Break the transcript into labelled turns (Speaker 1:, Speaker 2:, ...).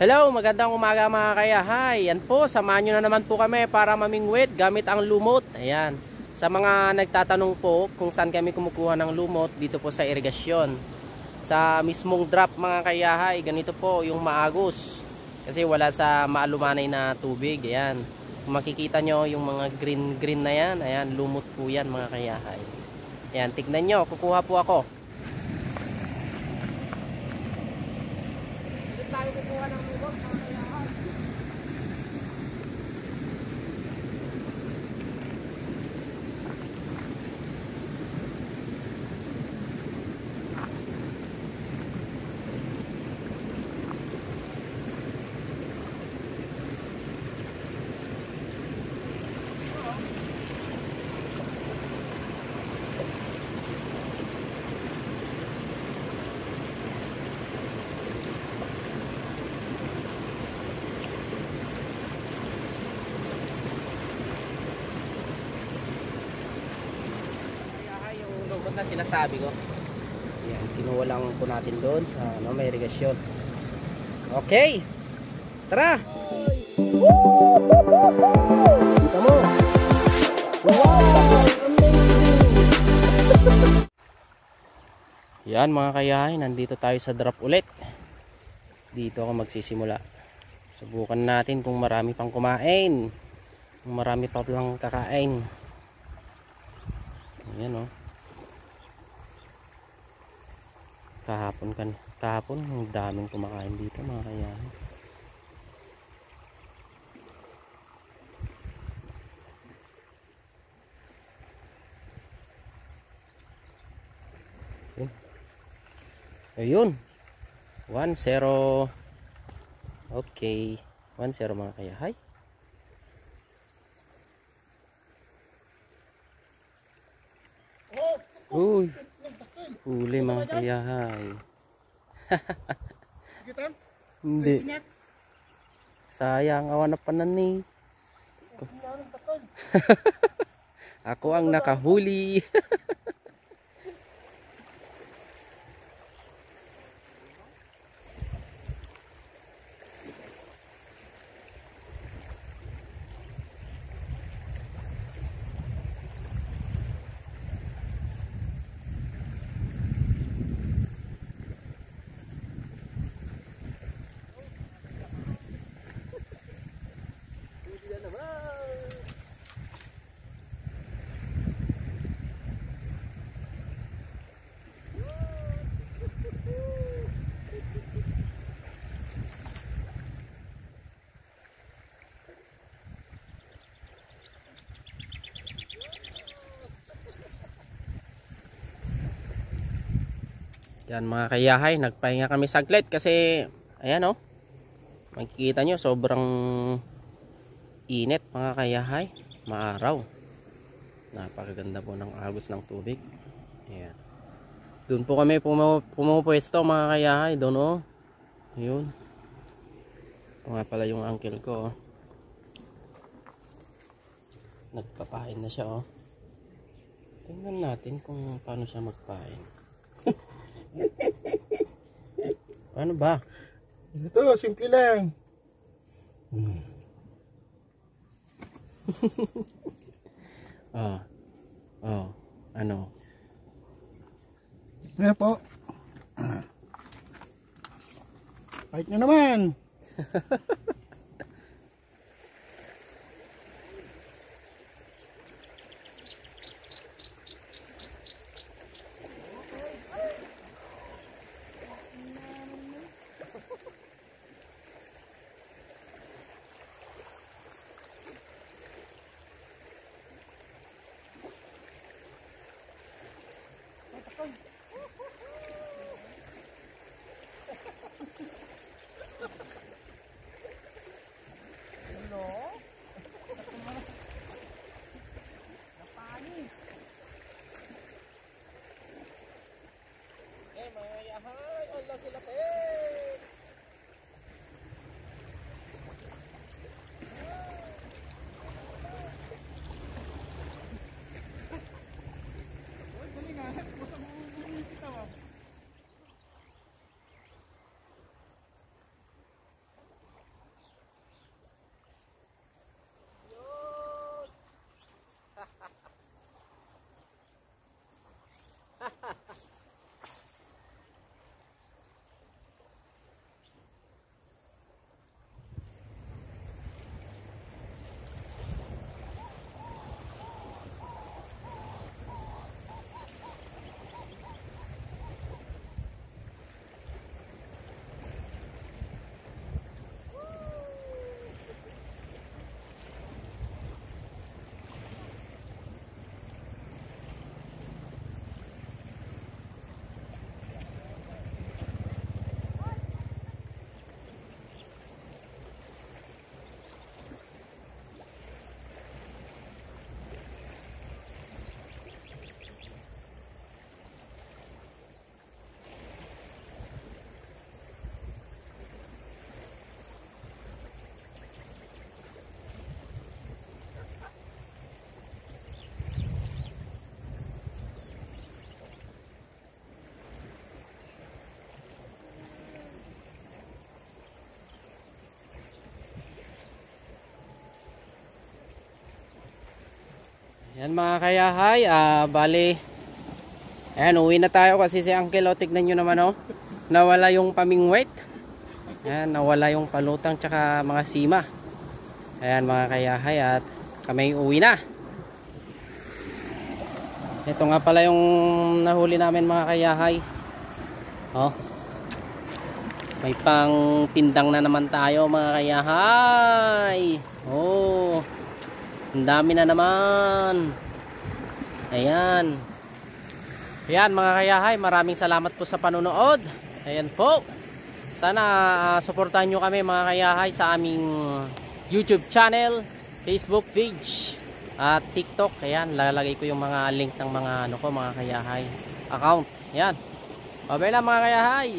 Speaker 1: Hello, magandang umaga mga kayahay. Yan po, samahan nyo na naman po kami para mamingwit gamit ang lumot. Ayan. Sa mga nagtatanong po kung saan kami kumukuha ng lumot, dito po sa irigasyon. Sa mismong drop mga kayahay, ganito po yung maagos. Kasi wala sa maalumanay na tubig. Ayan. Kung makikita nyo yung mga green na yan, ayan, lumot po yan mga kayahay. Ayan, tignan nyo, kukuha po ako. Dito tayo kukuha ng lumot mga kayahay. Na sinasabi ko. Yan, kinuha lang po natin doon sa may irigasyon. Okay. Tara. Kita mo. Wow! Yan mga kayahay, nandito tayo sa drop ulit. Dito ako magsisimula. Subukan natin kung marami pang kumain. Kung marami pa lang kakain. Ayan o. Kahapon ang daming kumakain dito mga kayahay. Ayun 1-0. Okay, 1-0 mga kayahay. Uy, huli mga kayahay. Hindi. Sayang, awan na panan ni. Ako ang nakahuli. Yan mga kayahay, nagpahinga kami saglit kasi ayan o, makikita nyo sobrang init mga kayahay, maaraw. Napakaganda po ng agos ng tubig. Ayan. Doon po kami pumupwesto mga kayahay, doon o. Ayun. Ito nga pala yung uncle ko o. Nagpapain na siya o. Tingnan natin kung paano siya magpain. Ano ba?
Speaker 2: Ito, simple lang.
Speaker 1: Ano?
Speaker 2: Ano po? Kahit nyo naman.
Speaker 1: Yan mga kayahay, bali, ayan, uwi na tayo kasi si Uncle, o, tignan nyo naman, o, nawala yung pamingwit. Ayan, nawala yung palutang tsaka mga sima. Ayan mga kayahay, at kami uwi na. Ito nga pala yung nahuli namin mga kayahay. Oh, may pang tindang na naman tayo mga kayahay. Oh, ang dami na naman. Ayan. Ayan mga kayahay, maraming salamat po sa panonood. Ayan po. Sana suportahan nyo kami mga kayahay sa aming YouTube channel, Facebook page, at TikTok. Ayan, lalagay ko yung mga link ng mga mga kayahay account. Ayan. Bye-bye na mga kayahay.